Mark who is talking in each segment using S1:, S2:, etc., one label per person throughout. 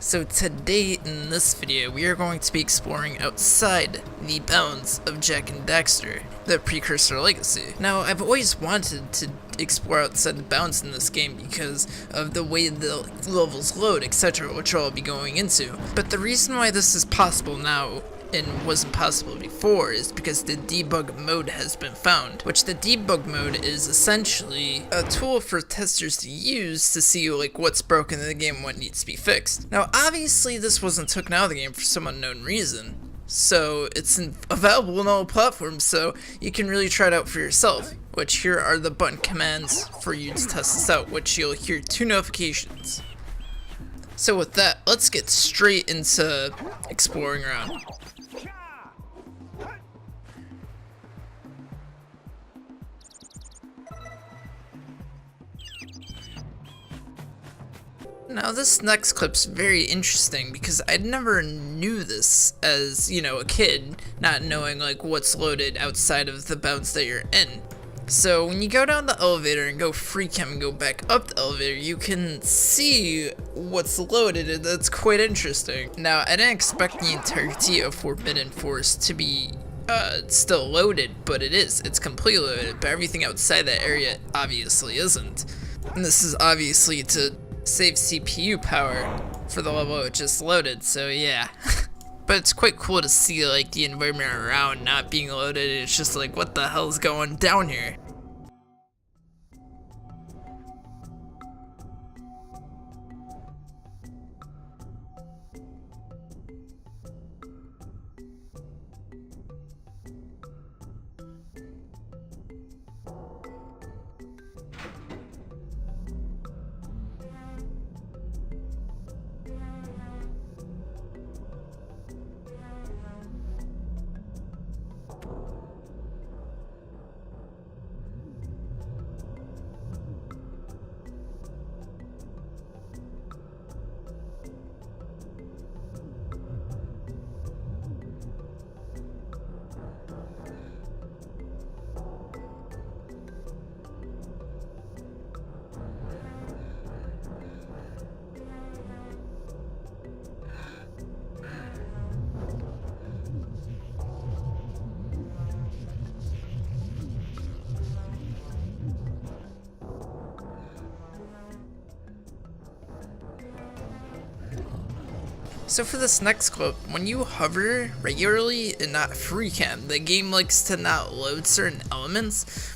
S1: So today in this video we are going to be exploring outside the bounds of Jak and Daxter, the Precursor legacy. Now I've always wanted to explore outside the bounds in this game because of the way the levels load, etc., which I'll be going into. But the reason why this is possible now and wasn't possible before is because the Debug Mode has been found, which the Debug Mode is essentially a tool for testers to use to see like what's broken in the game and what needs to be fixed. Now obviously this wasn't taken out of the game for some unknown reason, so it's available on all platforms, so you can really try it out for yourself, which here are the button commands for you to test this out, which you'll hear 2 notifications. So with that, let's get straight into exploring around. Now this next clip's very interesting because I never knew this as, you know, a kid, not knowing like what's loaded outside of the bounds that you're in. So when you go down the elevator and go free cam and go back up the elevator, you can see what's loaded, and that's quite interesting. Now I didn't expect the entirety of Forbidden Forest to be still loaded, but it is. It's completely loaded, but everything outside that area obviously isn't. And this is obviously to save CPU power for the level it just loaded, so yeah. But it's quite cool to see like the environment around not being loaded. It's just like, what the hell's going down here? So for this next clip, when you hover regularly and not free cam, the game likes to not load certain elements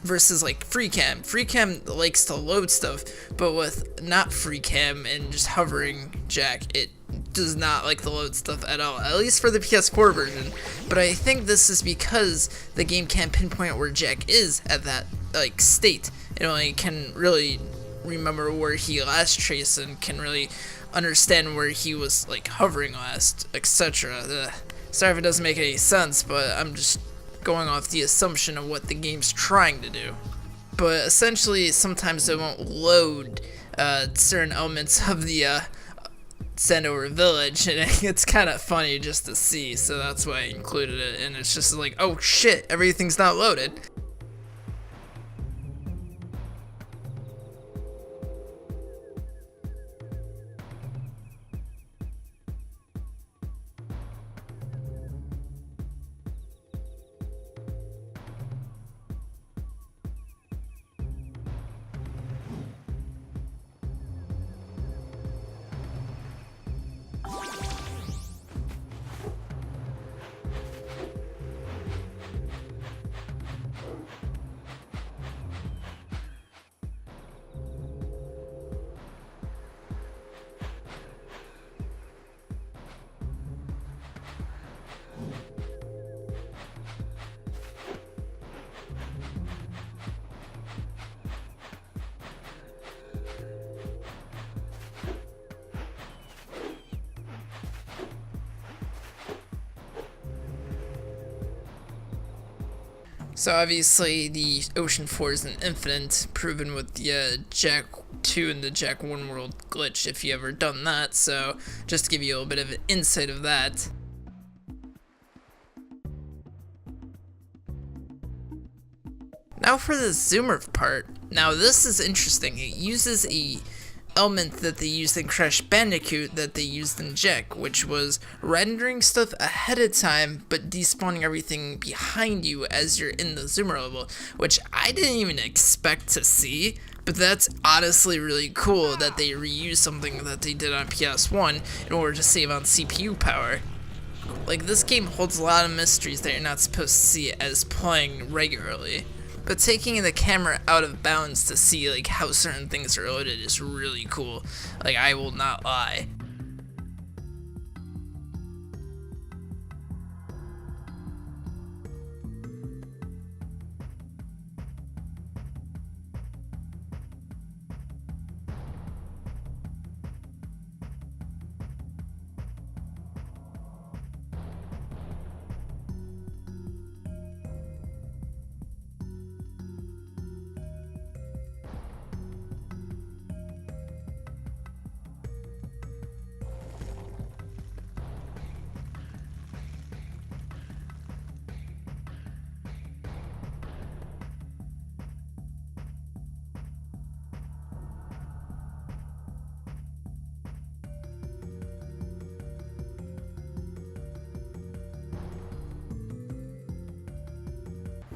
S1: versus like free cam. Free cam likes to load stuff, but with not free cam and just hovering Jak, it does not like to load stuff at all, at least for the PS4 version. But I think this is because the game can't pinpoint where Jak is at that like state. It only can really remember where he last traced and can really understand where he was like hovering last, etc. Sorry if it doesn't make any sense, but I'm just going off the assumption of what the game's trying to do. But essentially, sometimes it won't load certain elements of the Sandover village, and it's kind of funny just to see, so that's why I included it. And it's just like, oh shit, everything's not loaded. So obviously the Ocean 4 isn't infinite, proven with the Jak 2 and the Jak 1 world glitch if you ever done that, so just to give you a little bit of an insight of that. Now for the zoomer part. Now this is interesting. It uses a element that they used in Crash Bandicoot that they used in Jak, which was rendering stuff ahead of time but despawning everything behind you as you're in the zoomer level, which I didn't even expect to see. But that's honestly really cool that they reused something that they did on PS1 in order to save on CPU power. Like, this game holds a lot of mysteries that you're not supposed to see as playing regularly. But taking the camera out of bounds to see like how certain things are loaded is really cool. Like, I will not lie.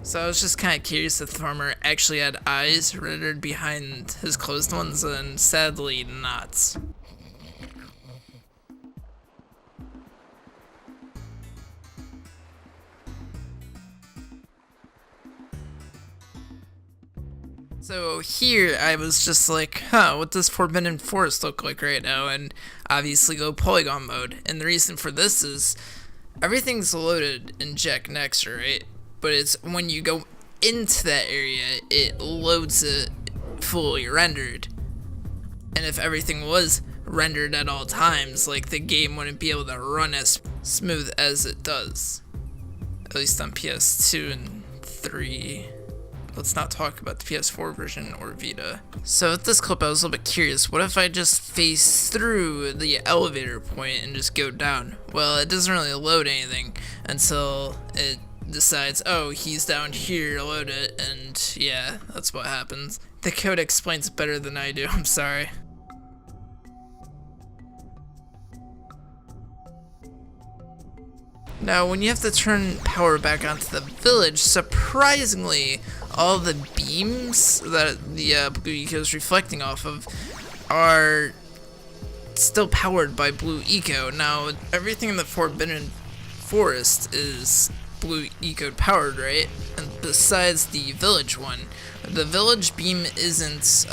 S1: So I was just kind of curious if the farmer actually had eyes rendered behind his closed ones, and sadly not. So here I was just like, what does Forbidden Forest look like right now? And obviously go Polygon Mode. And the reason for this is everything's loaded in Jak and Daxter, right? But it's when you go into that area, it loads it fully rendered. And if everything was rendered at all times, like, the game wouldn't be able to run as smooth as it does. At least on PS2 and 3. Let's not talk about the PS4 version or Vita. So with this clip, I was a little bit curious. What if I just face through the elevator point and just go down? Well, it doesn't really load anything until it decides, oh, he's down here, load it, and yeah, that's what happens. The code explains it better than I do, I'm sorry. Now, when you have to turn power back onto the village, surprisingly, all the beams that the blue eco is reflecting off of are still powered by blue eco. Now, everything in the Forbidden Forest is blue eco powered, right? And besides the village one, the village beam isn't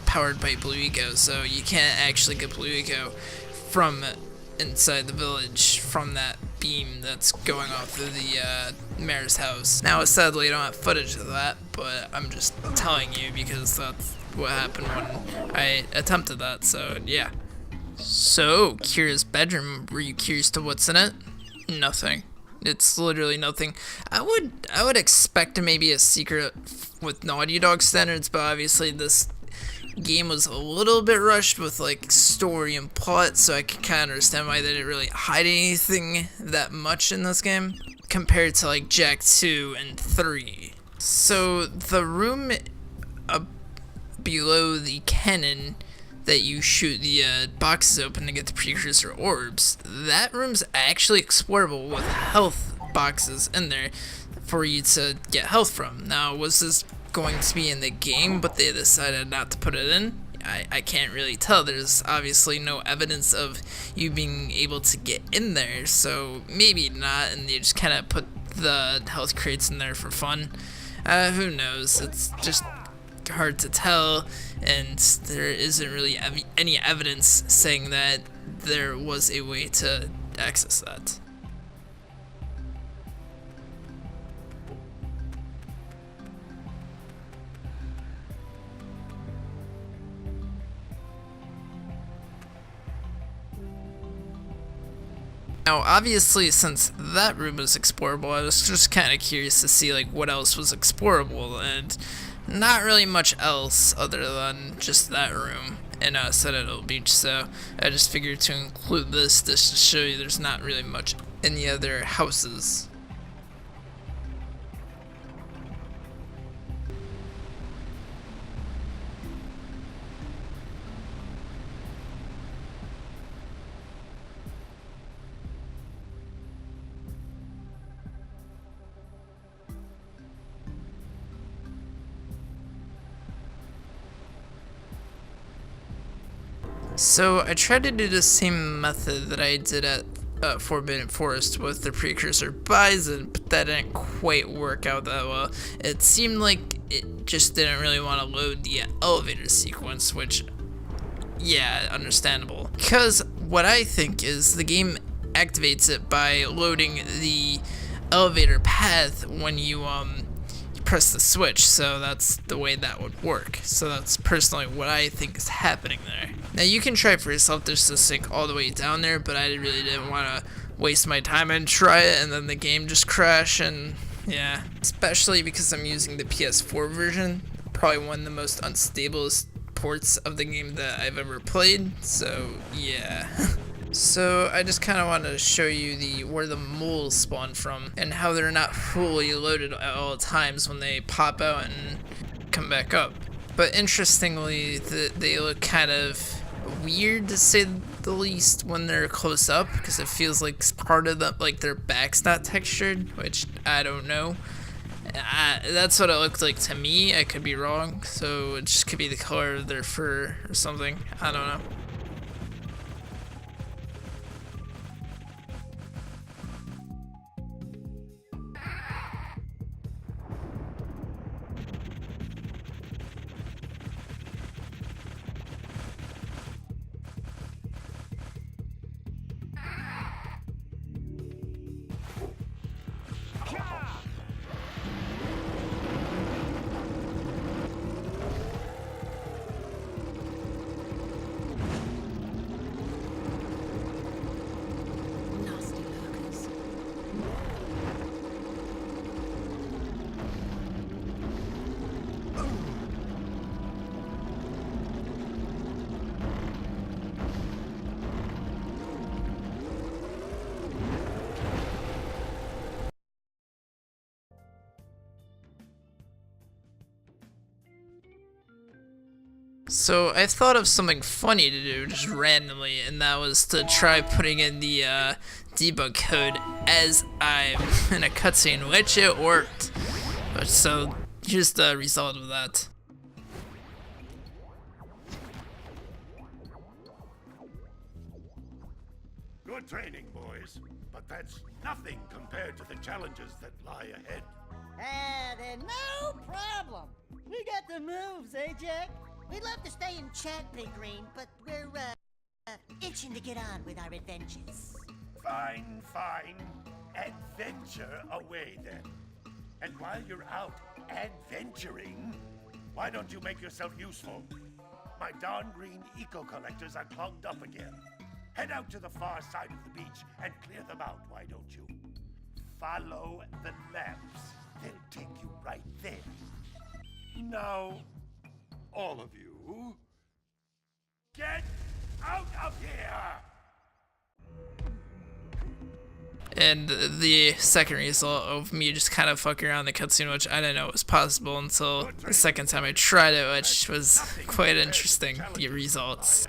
S1: powered by blue eco, so you can't actually get blue eco from inside the village from that beam that's going off through the mayor's house. Now, sadly, I don't have footage of that, but I'm just telling you because that's what happened when I attempted that, so yeah. So, Kira's bedroom, were you curious to what's in it? Nothing. It's literally nothing. I would expect maybe a secret with Naughty Dog standards, but obviously this game was a little bit rushed with like story and plot, so I can kind of understand why they didn't really hide anything that much in this game compared to like Jak 2 and 3. So the room below the cannon that you shoot the boxes open to get the precursor orbs, that room's actually explorable with health boxes in there for you to get health from. Now, was this going to be in the game, but they decided not to put it in? I can't really tell. There's obviously no evidence of you being able to get in there, so maybe not, and they just kind of put the health crates in there for fun. Who knows? It's just hard to tell, and there isn't really any evidence saying that there was a way to access that. Now, obviously, since that room was explorable, I was just kind of curious to see like what else was explorable, and not really much else other than just that room in Citadel Beach, so I just figured to include this just to show you there's not really much in the other houses. So I tried to do the same method that I did at Forbidden Forest with the Precursor Bison, but that didn't quite work out that well. It seemed like it just didn't really want to load the elevator sequence, which, yeah, understandable. Because what I think is the game activates it by loading the elevator path when you press the switch, so that's the way that would work. So that's personally what I think is happening there. Now you can try for yourself just to sink all the way down there, but I really didn't want to waste my time and try it and then the game just crash, and yeah. Especially because I'm using the PS4 version, probably one of the most unstable ports of the game that I've ever played, so yeah. So I just kind of wanted to show you where the moles spawn from and how they're not fully loaded at all times when they pop out and come back up. But interestingly, they look kind of weird, to say the least, when they're close up, because it feels like part of like their back's not textured, which I don't know. That's what it looked like to me. I could be wrong, so it just could be the color of their fur or something. I don't know. So I thought of something funny to do just randomly, and that was to try putting in the debug code as I'm in a cutscene, which it worked. But so here's the result of that.
S2: Good training, boys, but that's nothing compared to the challenges that lie ahead.
S3: Then no problem. We got the moves, eh, Jack? We'd love to stay in chat, Big Green, but we're, itching to get on with our adventures.
S2: Fine, fine. Adventure away, then. And while you're out adventuring, why don't you make yourself useful? My darn green eco-collectors are clogged up again. Head out to the far side of the beach and clear them out, why don't you? Follow the lamps. They'll take you right there. Now, all of you, get out of here!
S1: And the second result of me just kind of fucking around the cutscene, which I didn't know was possible until the second time I tried it, which was quite interesting, the results.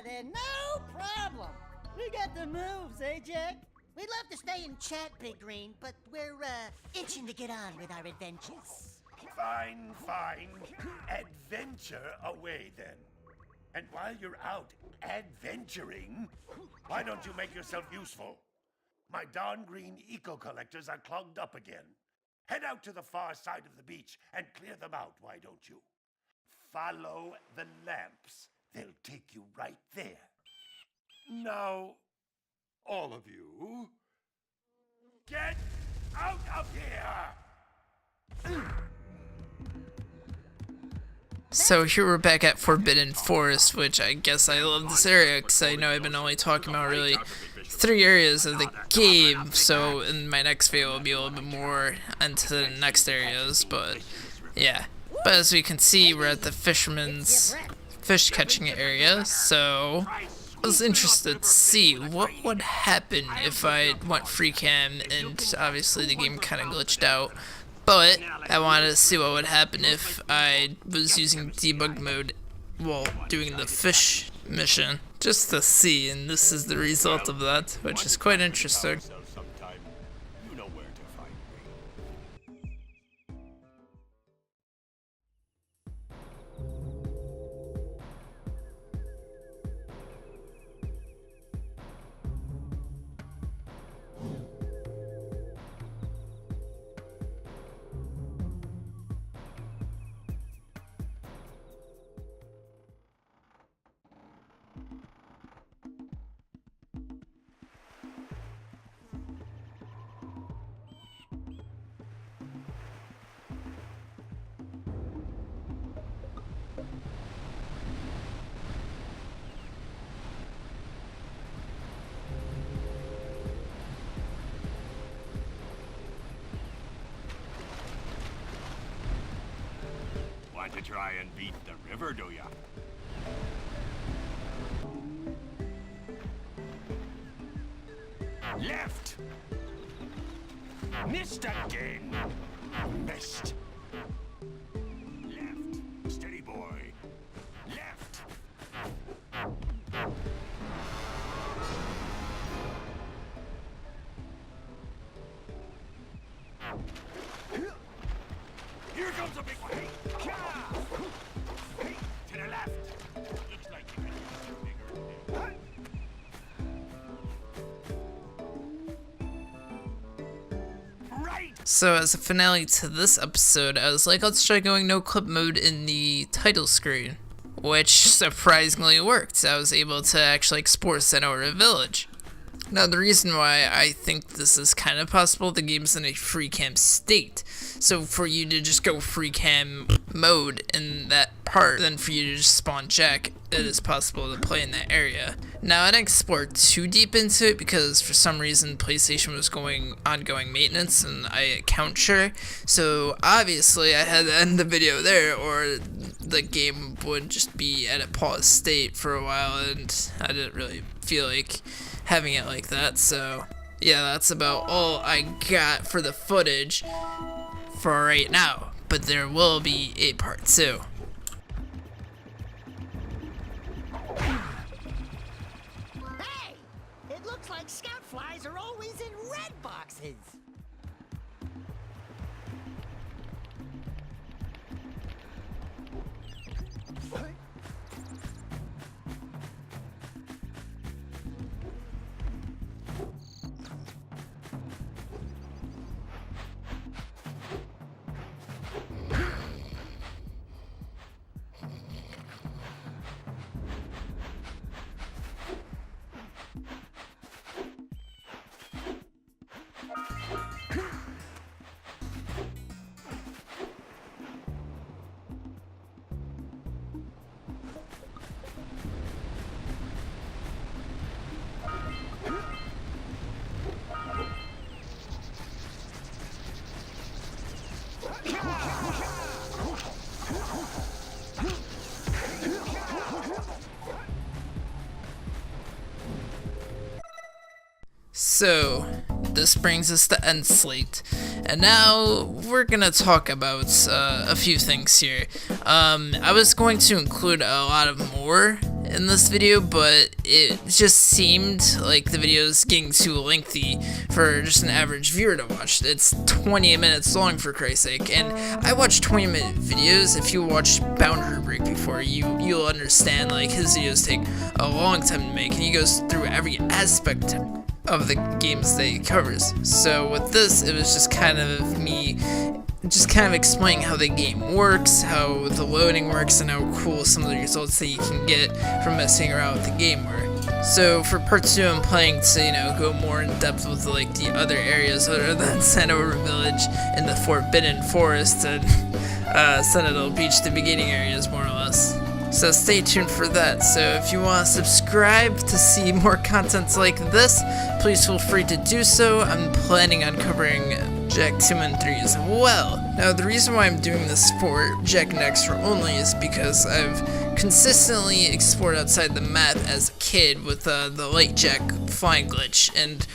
S3: Then no problem. We got the moves, eh, Jack? We'd love to stay in chat, Big Green, but we're, itching to get on with our adventures.
S2: Fine, fine. Adventure away, then. And while you're out adventuring, why don't you make yourself useful? My darn green eco-collectors are clogged up again. Head out to the far side of the beach and clear them out, why don't you? Follow the lamps. They'll take you right there. Now, all of you, get out of here!
S1: So here we're back at Forbidden Forest, which I guess I love this area because I know I've been only talking about really 3 areas of the game, so in my next video will be a little bit more into the next areas, but yeah. But as we can see, we're at the fisherman's fish catching area, so I was interested to see what would happen if I went free cam, and obviously the game kind of glitched out. But I wanted to see what would happen if I was using debug mode while doing the fish mission, just to see, and this is the result of that, which is quite interesting.
S2: try and beat the river, do ya? Left! Missed again! Missed! Left! Steady, boy! Left! Here comes a big one! Hey, to the left! Looks like you can use bigger. Right!
S1: So as a finale to this episode, I was like, let's try going no clip mode in the title screen, which surprisingly worked. I was able to actually explore Senora Village. Now the reason why I think this is kind of possible, the game's in a free cam state. So for you to just go free cam mode in that part, then for you to just spawn Jak, it is possible to play in that area. Now I didn't explore too deep into it because for some reason PlayStation was going ongoing maintenance and I account share. So obviously I had to end the video there or the game would just be at a pause state for a while and I didn't really feel like having it like that. So yeah, that's about all I got for the footage for right now, but there will be a part 2.
S3: Hey! It looks like scout flies are always in red boxes.
S1: So, this brings us to End Slate, and now we're gonna talk about a few things here. I was going to include a lot of more in this video, but it just seemed like the video is getting too lengthy for just an average viewer to watch. It's 20 minutes long, for Christ's sake, and I watch 20-minute videos. If you watched Boundary Break before, you'll understand, like, his videos take a long time to make, and he goes through every aspect of the games that he covers. So with this, it was just kind of me just kind of explaining how the game works, how the loading works, and how cool some of the results that you can get from messing around with the game were. So for part 2, I'm planning to, go more in depth with like the other areas other than Senora Village and the Forbidden Forest and Sentinel Beach, the beginning areas more or less. So stay tuned for that. So if you want to subscribe to see more content like this, please feel free to do so. I'm planning on covering Jak 2 and 3 as well. Now the reason why I'm doing this for Jak and Daxter only is because I've consistently explored outside the map as a kid with the light Jak flying glitch, and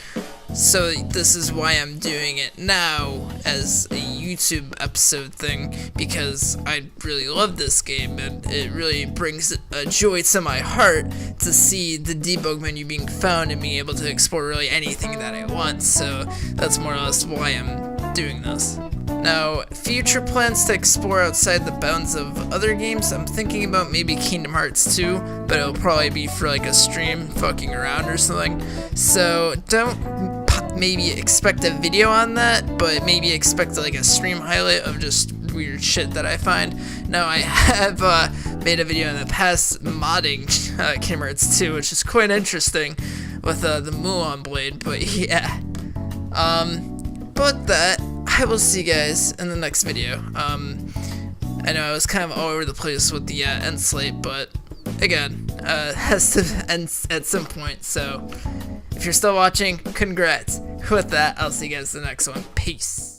S1: so this is why I'm doing it now as a YouTube episode thing, because I really love this game and it really brings a joy to my heart to see the debug menu being found and being able to explore really anything that I want. So that's more or less why I'm doing this. Now, future plans to explore outside the bounds of other games, I'm thinking about maybe Kingdom Hearts 2, but it'll probably be for like a stream fucking around or something. So don't maybe expect a video on that, but maybe expect like a stream highlight of just weird shit that I find. Now I have made a video in the past modding Kingdom Hearts 2, which is quite interesting with the Mulan blade, but yeah. But that, I will see you guys in the next video. I know I was kind of all over the place with the end slate, but again, has to end at some point, so if you're still watching, congrats. With that, I'll see you guys in the next one. Peace.